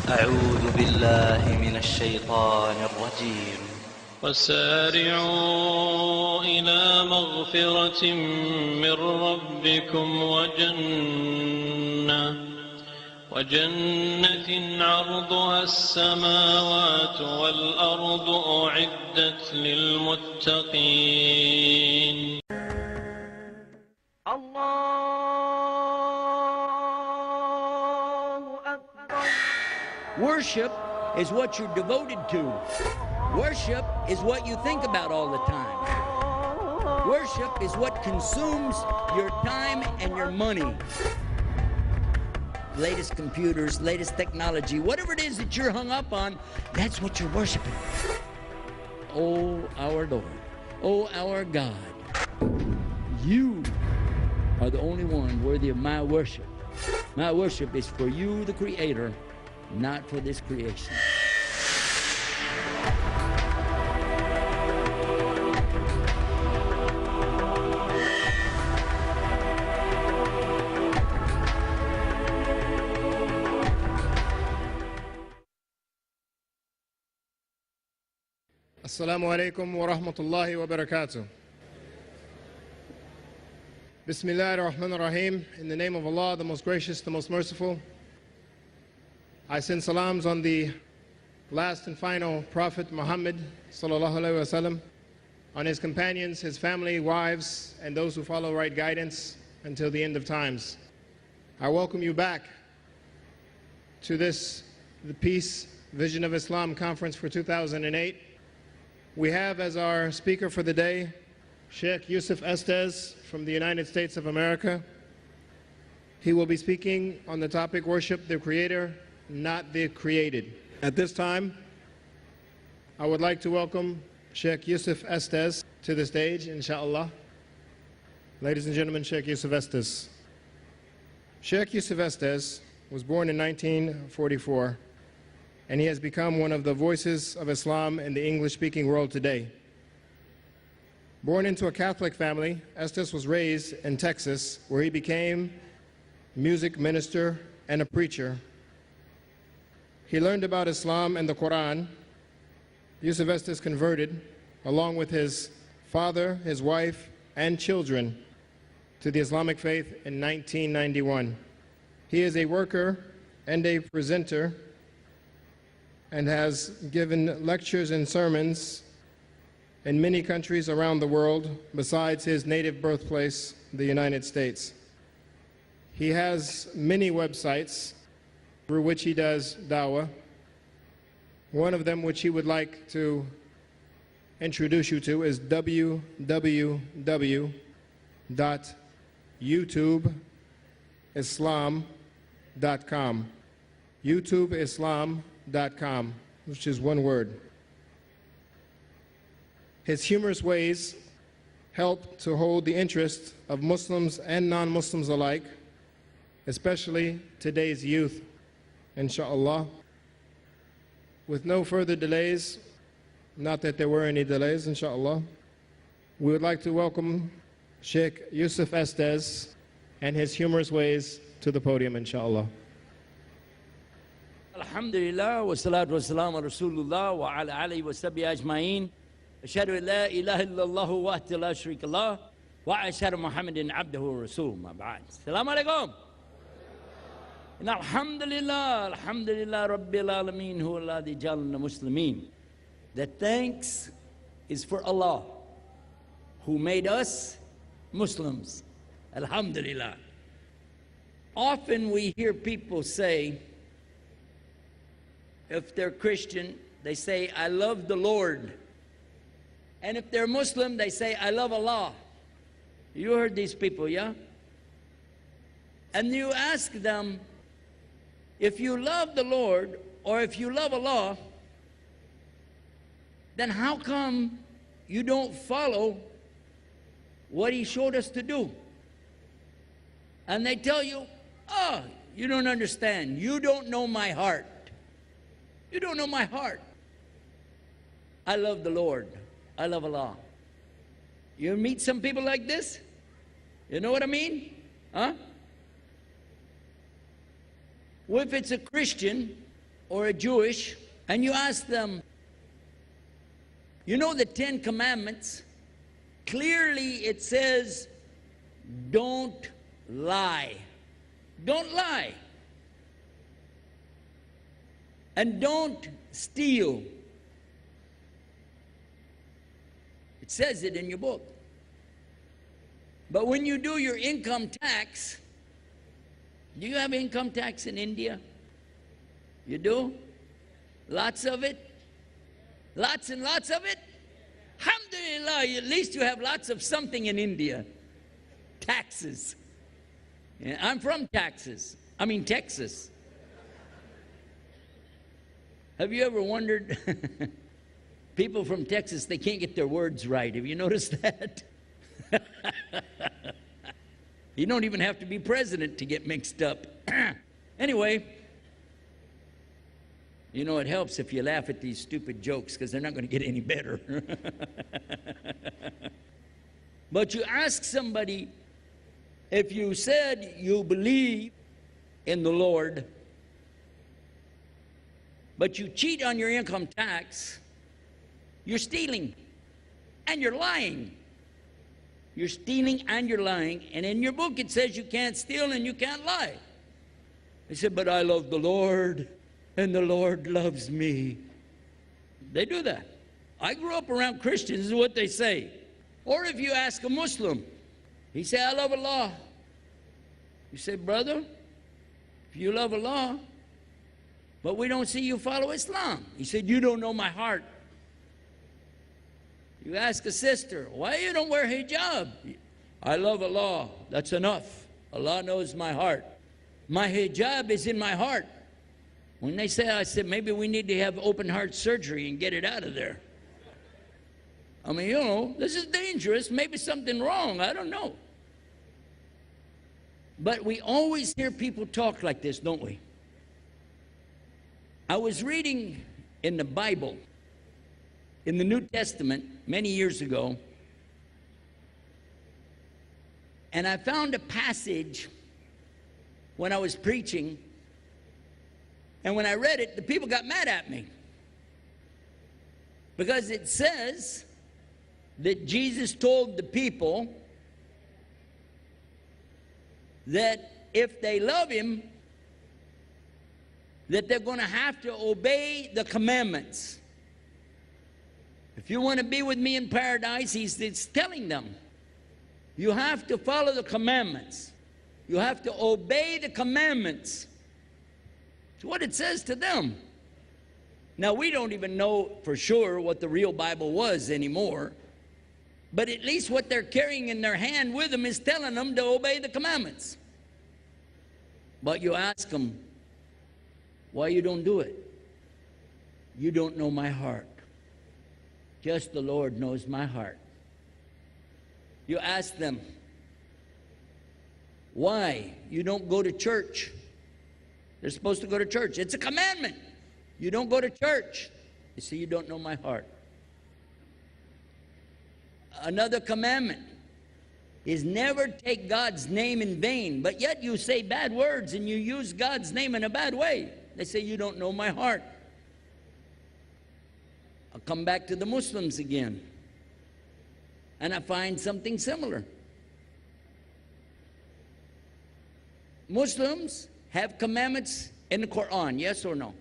أعوذ بالله من الشيطان الرجيم وسارعوا إلى مغفرة من ربكم وجنة عرضها السماوات والأرض أعدت للمتقين. Allahu Akbar. Worship is what you're devoted to. Worship is what you think about all the time. Worship is what consumes your time and your money. Latest computers, latest technology, whatever it is that you're hung up on, that's what you're worshiping. Oh, our Lord, oh, our God, you are the only one worthy of my worship. My worship is for you, the Creator, not for this creation. Assalamu alaikum wa rahmatullahi wa barakatuh. Bismillah ar-Rahman ar-Rahim. In the name of Allah, the most gracious, the most merciful. I send salams on the last and final Prophet Muhammad sallallahu alaihi wasallam, on his companions, his family, wives, and those who follow right guidance until the end of times. I welcome you back to the Peace Vision of Islam Conference for 2008. We have as our speaker for the day, Sheikh Yusuf Estes from the United States of America. He will be speaking on the topic, Worship the Creator, not the Created. At this time, I would like to welcome Sheikh Yusuf Estes to the stage, inshallah. Ladies and gentlemen, Sheikh Yusuf Estes. Sheikh Yusuf Estes was born in 1944, and he has become one of the voices of Islam in the English-speaking world today. Born into a Catholic family, Estes was raised in Texas, where he became a music minister and a preacher. He learned about Islam and the Quran. Yusuf Estes converted, along with his father, his wife, and children, to the Islamic faith in 1991. He is a worker and a presenter, and has given lectures and sermons in many countries around the world besides his native birthplace, the United States. He has many websites through which he does dawah. One of them which he would like to introduce you to is www.youtubeislam.com. YouTubeislam.com, which is one word. His humorous ways help to hold the interest of Muslims and non-Muslims alike, especially today's youth, inshallah. With no further delays, not that there were any delays, inshallah, we would like to welcome Sheikh Yusuf Estes and his humorous ways to the podium, inshallah. Alhamdulillah, wa salatu wa salam ala Rasulullah wa ala alihi wa sahbihi ajma'in. Ashhadu an la ilaha illallah wahdahu la sharika lah wa ashhadu Muhammadan abduhu wa rasuluhu ma ba'd. Assalamu alaikum. Alhamdulillah, alhamdulillah rabbil alameen huwa alladhi jalna muslimin. The thanks is for Allah, who made us Muslims. Alhamdulillah. Often we hear people say, if they're Christian, they say, I love the Lord. And if they're Muslim, they say, I love Allah. You heard these people, yeah? And you ask them, if you love the Lord, or if you love Allah, then how come you don't follow what He showed us to do? And they tell you, oh, you don't understand. You don't know my heart. You don't know my heart. I love the Lord. I love Allah. You meet some people like this? You know what I mean? Huh? Well, if it's a Christian, or a Jewish, and you ask them, you know the 10 Commandments? Clearly it says, don't lie. Don't lie. And don't steal. It says it in your book. But when you do your income tax, do you have income tax in India? You do? Lots of it? Lots and lots of it? Alhamdulillah, at least you have lots of something in India. Taxes. Yeah, I'm from Texas. Have you ever wondered, people from Texas, they can't get their words right. Have you noticed that? You don't even have to be president to get mixed up. Anyway, you know, it helps if you laugh at these stupid jokes because they're not going to get any better. But you ask somebody, if you said you believe in the Lord, but you cheat on your income tax, you're stealing and you're lying. You're stealing and you're lying, and in your book it says you can't steal and you can't lie. They said, but I love the Lord and the Lord loves me. They do that. I grew up around Christians, is what they say. Or if you ask a Muslim, he say, I love Allah. You say, brother, if you love Allah, but we don't see you follow Islam. He said, you don't know my heart. You ask a sister, why you don't wear hijab? I love Allah. That's enough. Allah knows my heart. My hijab is in my heart. When they say, I said, maybe we need to have open heart surgery and get it out of there. I mean, you know, this is dangerous. Maybe something wrong. I don't know. But we always hear people talk like this, don't we? I was reading in the Bible, in the New Testament, many years ago, and I found a passage when I was preaching, and when I read it, the people got mad at me. Because it says that Jesus told the people that if they love him, that they're going to have to obey the commandments. If you want to be with me in paradise, he's telling them, you have to follow the commandments. You have to obey the commandments. It's what it says to them. Now, we don't even know for sure what the real Bible was anymore, but at least what they're carrying in their hand with them is telling them to obey the commandments. But you ask them, why you don't do it? You don't know my heart. Just the Lord knows my heart. You ask them, why you don't go to church? They're supposed to go to church. It's a commandment. You don't go to church. You see, you don't know my heart. Another commandment is never take God's name in vain, but yet you say bad words and you use God's name in a bad way. They say, you don't know my heart. I'll come back to the Muslims again, and I find something similar. Muslims have commandments in the Quran, yes or no?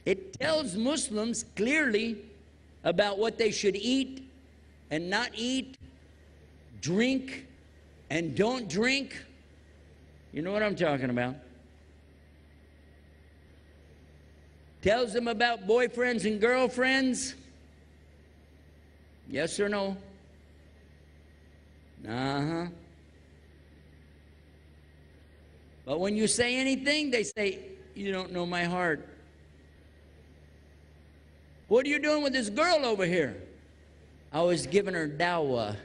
It tells Muslims clearly about what they should eat and not eat, drink and don't drink. You know what I'm talking about. Tells them about boyfriends and girlfriends. Yes or no? Uh-huh. But when you say anything, they say, you don't know my heart. What are you doing with this girl over here? I was giving her dawah.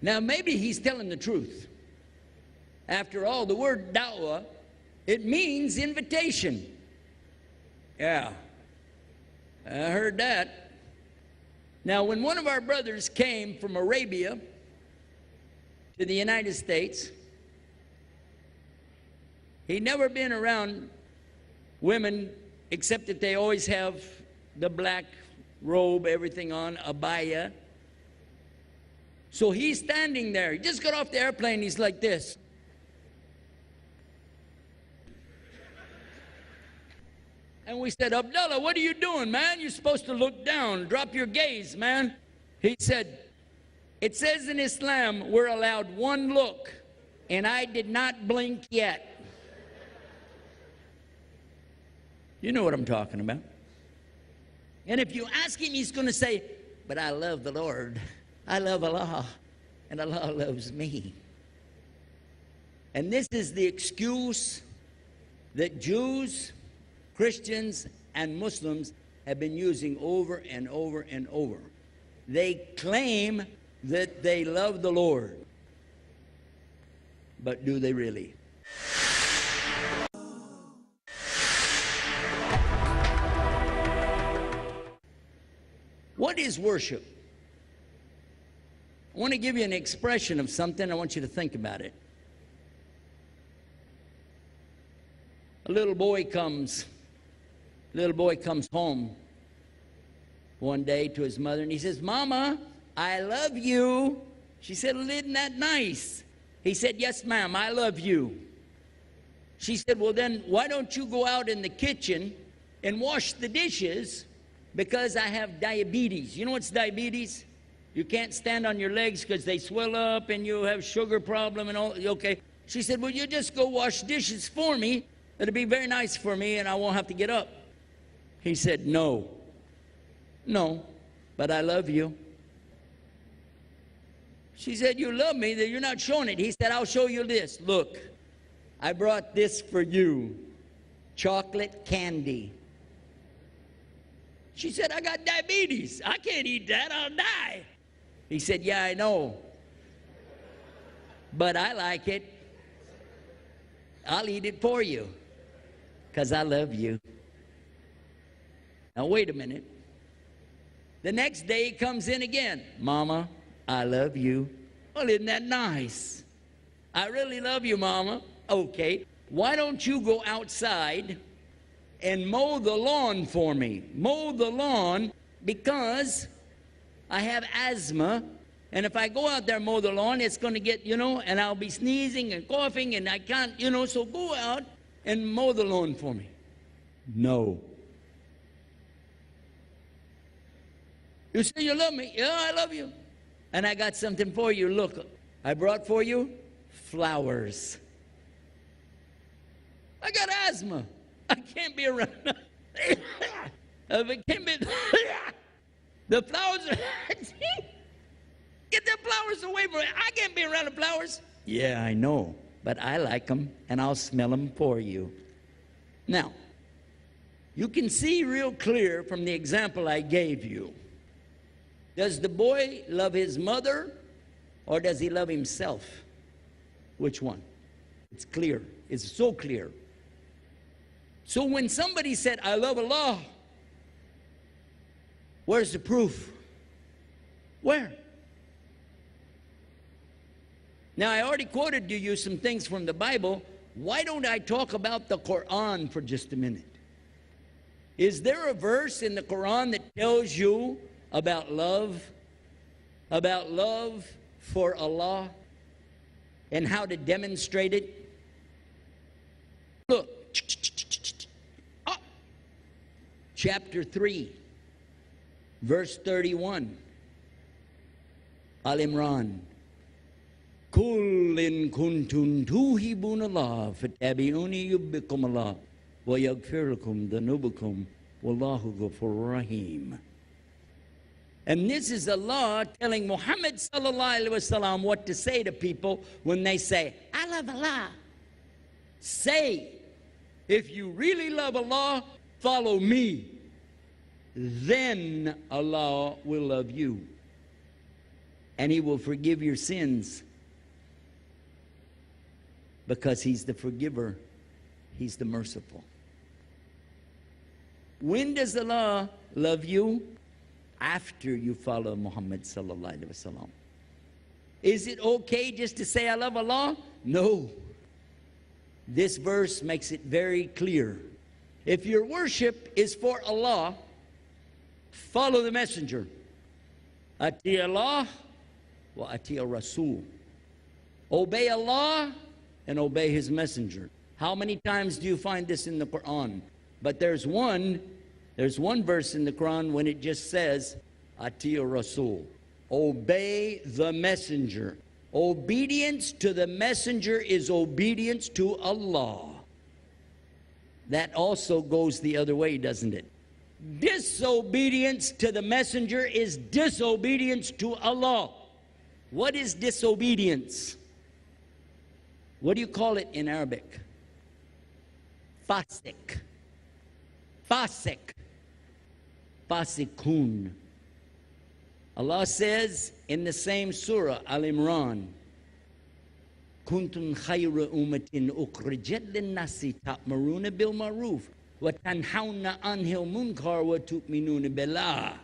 Now, maybe he's telling the truth. After all, the word dawah, it means invitation. Yeah, I heard that. Now, when one of our brothers came from Arabia to the United States. He'd never been around women except that they always have the black robe, everything on, abaya. So he's standing there. He just got off the airplane. He's like this. And we said, Abdullah, what are you doing, man? You're supposed to look down. Drop your gaze, man. He said, it says in Islam, we're allowed one look, and I did not blink yet. You know what I'm talking about. And if you ask him, he's going to say, but I love the Lord. I love Allah, and Allah loves me. And this is the excuse that Jews, Christians, and Muslims have been using over and over and over. They claim that they love the Lord, but do they really? What is worship? I want to give you an expression of something. I want you to think about it. A little boy comes home one day to his mother, and he says, Mama, I love you. She said, well, isn't that nice? He said, yes, ma'am, I love you. She said, well, then why don't you go out in the kitchen and wash the dishes, because I have diabetes. You know what's diabetes? You can't stand on your legs because they swell up and you have sugar problem and all. Okay. She said, well, you just go wash dishes for me. It'll be very nice for me and I won't have to get up. He said, no, but I love you. She said, you love me, that you're not showing it. He said, I'll show you this. Look, I brought this for you, chocolate candy. She said, I got diabetes. I can't eat that. I'll die. He said, yeah, I know. But I like it. I'll eat it for you because I love you. Now, wait a minute. The next day he comes in again. Mama, I love you. Well, isn't that nice? I really love you, Mama. Okay. Why don't you go outside and mow the lawn for me? Mow the lawn because I have asthma, and if I go out there and mow the lawn, it's going to get, and I'll be sneezing and coughing, and I can't, so go out and mow the lawn for me. No. You say you love me. Yeah, I love you. And I got something for you. Look, I brought for you flowers. I got asthma. I can't be around. If it can't be, the flowers are, get the flowers away from me. I can't be around the flowers. Yeah, I know, but I like them, and I'll smell them for you. Now, you can see real clear from the example I gave you. Does the boy love his mother, or does he love himself? Which one? It's clear. It's so clear. So when somebody said, I love Allah, where's the proof? Where? Now, I already quoted to you some things from the Bible. Why don't I talk about the Quran for just a minute? Is there a verse in the Quran that tells you about love for Allah and how to demonstrate it? Look. Chapter 3, verse 31. Al-Imran. Kul in kuntum tuhibun Allah fattabi'uni yubbikum Allah wa yaghfir lakum dhunubakum wallahu ghafurur rahim. And this is Allah telling Muhammad sallallahu alaihi wasallam what to say to people when they say, I love Allah. Say, if you really love Allah, follow me. Then Allah will love you. And He will forgive your sins. Because He's the forgiver. He's the merciful. When does Allah love you? After you follow Muhammad sallallahu alaihi wasallam. Is it okay just to say I love Allah? No. This verse makes it very clear. If your worship is for Allah, follow the messenger. Ati Allah wa ati Rasul. Obey Allah and obey His messenger. How many times do you find this in the Quran? But there's one verse in the Quran when it just says, Ati Rasul. Obey the messenger. Obedience to the messenger is obedience to Allah. That also goes the other way, doesn't it? Disobedience to the messenger is disobedience to Allah. What is disobedience? What do you call it in Arabic? Fasik. Fasik. Fasikun. Allah says in the same surah, Al-Imran, Kuntum khayra ummatin ukhrijat lin-nasi ta'muruna bil ma'ruf wa tanhauna 'anil munkar wa tu'minuna billah.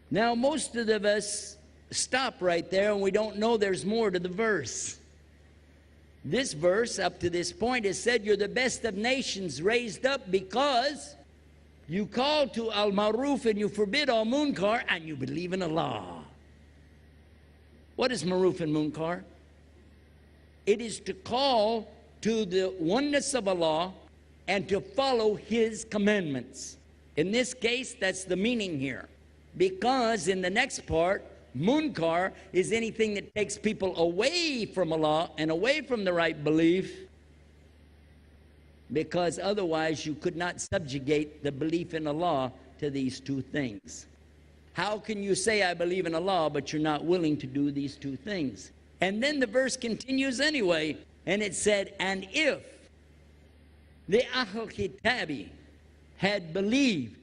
Now most of us stop right there and we don't know there's more to the verse. This verse up to this point has said you're the best of nations raised up because you call to al-maruf and you forbid al-munkar and you believe in Allah. What is maruf and munkar? It is to call to the oneness of Allah and to follow His commandments. In this case, that's the meaning here. Because in the next part, munkar is anything that takes people away from Allah and away from the right belief, because otherwise you could not subjugate the belief in Allah to these two things. How can you say I believe in Allah but you're not willing to do these two things? And then the verse continues anyway, and it said, and if the Ahl Kitabi had believed,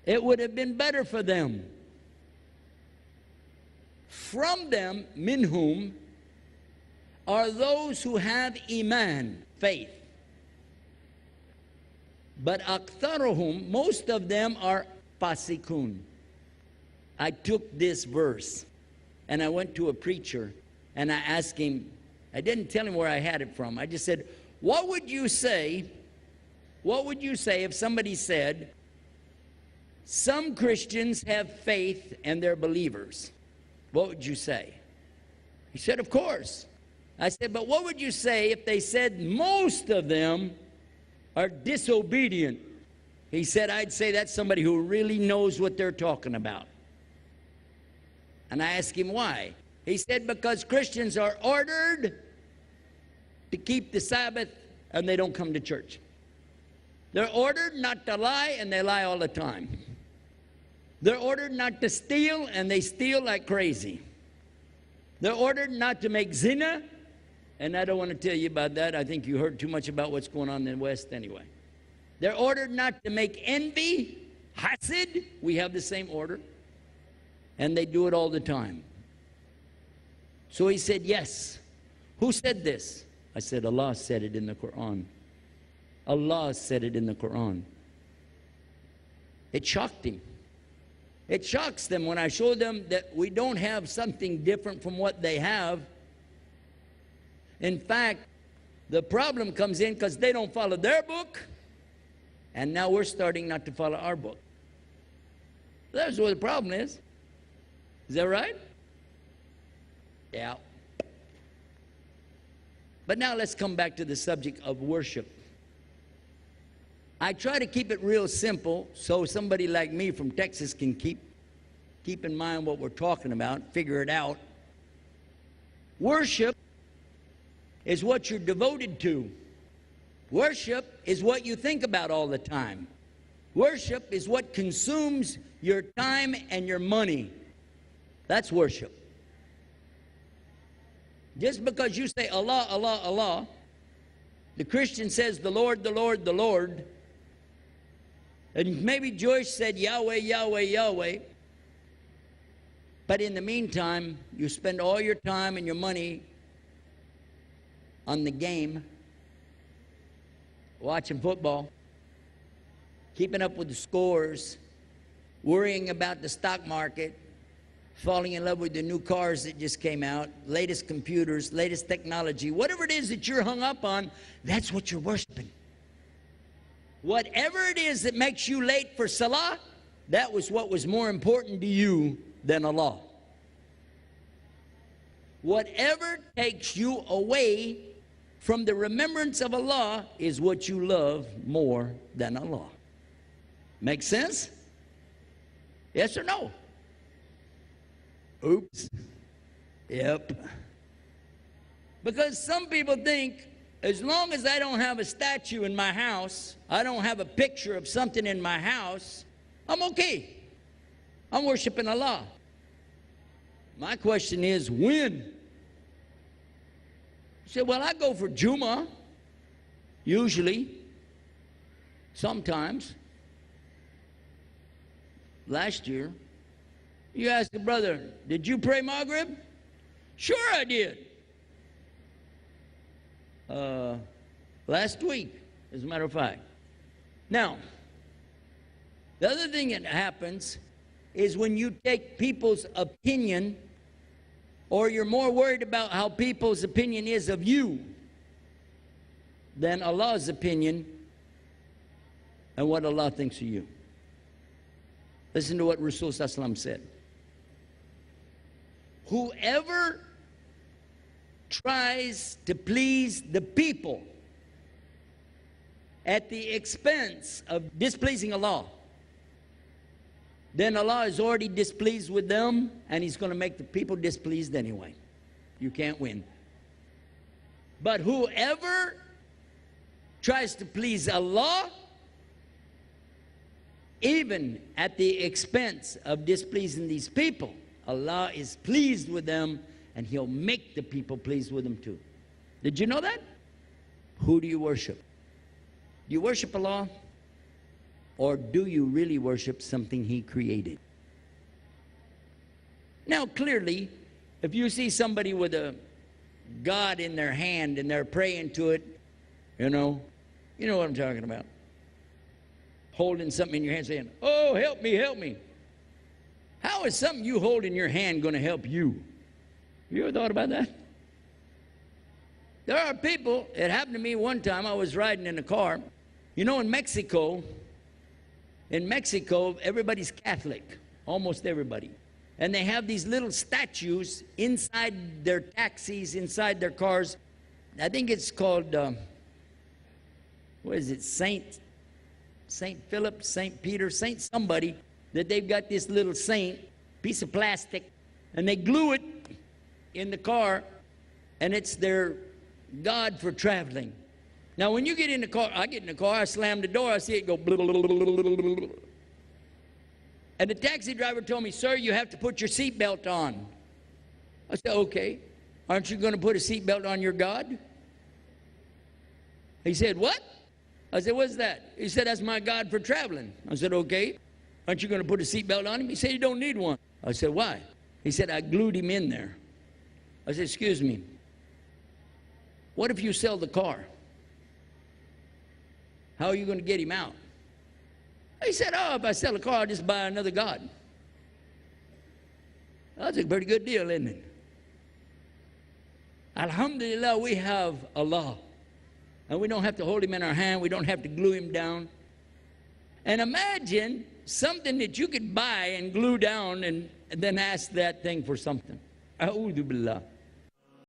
it would have been better for them. From them, minhum, are those who have iman, faith. But aktharuhum, most of them are fasikun. I took this verse and I went to a preacher and I asked him, I didn't tell him where I had it from. I just said, what would you say if somebody said, some Christians have faith and they're believers? What would you say? He said, of course. I said, but what would you say if they said most of them are disobedient? He said, I'd say that's somebody who really knows what they're talking about. And I asked him why. He said, because Christians are ordered to keep the Sabbath and they don't come to church. They're ordered not to lie and they lie all the time. They're ordered not to steal and they steal like crazy. They're ordered not to make zina, and I don't want to tell you about that. I think you heard too much about what's going on in the West anyway. They're ordered not to make envy, hasad. We have the same order. And they do it all the time. So he said, yes. Who said this? I said, Allah said it in the Quran. Allah said it in the Quran. It shocked him. It shocks them when I show them that we don't have something different from what they have. In fact, the problem comes in because they don't follow their book, and now we're starting not to follow our book. That's what the problem is. Is that right? Yeah. But now let's come back to the subject of worship. I try to keep it real simple so somebody like me from Texas can keep in mind what we're talking about, figure it out. Worship is what you're devoted to. Worship is what you think about all the time. Worship is what consumes your time and your money. That's worship. Just because you say Allah, Allah, Allah, the Christian says the Lord, the Lord, the Lord, and maybe Joyce said Yahweh, Yahweh, Yahweh, but in the meantime, you spend all your time and your money on the game, watching football, keeping up with the scores, worrying about the stock market, falling in love with the new cars that just came out, latest computers, latest technology, whatever it is that you're hung up on, that's what you're worshiping. Whatever it is that makes you late for salah, that was what was more important to you than Allah. Whatever takes you away from the remembrance of Allah is what you love more than Allah. Make sense? Yes or no? Oops. Yep. Because some people think, as long as I don't have a statue in my house, I don't have a picture of something in my house, I'm okay. I'm worshiping Allah. My question is, when? You say, well, I go for Jummah, usually, sometimes. Last year, you ask a brother, did you pray Maghrib? Sure I did. Last week, as a matter of fact. Now, the other thing that happens is when you take people's opinion, or you're more worried about how people's opinion is of you than Allah's opinion and what Allah thinks of you. Listen to what Rasul Sallallahu said. Whoever tries to please the people at the expense of displeasing Allah, then Allah is already displeased with them, and He's going to make the people displeased anyway. You can't win. But whoever tries to please Allah, even at the expense of displeasing these people, Allah is pleased with them, and He'll make the people pleased with them too. Did you know that? Who do you worship? Do you worship Allah? Or do you really worship something He created? Now, clearly, if you see somebody with a God in their hand and they're praying to it, you know what I'm talking about. Holding something in your hand saying, oh, help me, help me. How is something you hold in your hand going to help you? You ever thought about that? There are people, it happened to me one time, I was riding in a car. You know, in Mexico, everybody's Catholic, almost everybody. And they have these little statues inside their taxis, inside their cars. I think it's called, what is it, Saint Philip, Saint Peter, Saint somebody, that they've got this little saint, piece of plastic, and they glue it in the car, and it's their God for traveling. Now, when you get in the car, I get in the car, I slam the door, I see it go blah, blah, blah, blah, blah, blah, blah. And the taxi driver told me, sir, you have to put your seatbelt on. I said, okay. Aren't you going to put a seatbelt on your God? He said, what? I said, what's that? He said, that's my God for traveling. I said, okay. Aren't you going to put a seatbelt on him? He said, you don't need one. I said, why? He said, I glued him in there. I said, excuse me. What if you sell the car? How are you going to get him out? He said, oh, if I sell a car, I'll just buy another God. That's a pretty good deal, isn't it? Alhamdulillah, we have Allah. And we don't have to hold Him in our hand. We don't have to glue Him down. And imagine something that you could buy and glue down and then ask that thing for something. A'udhu billah.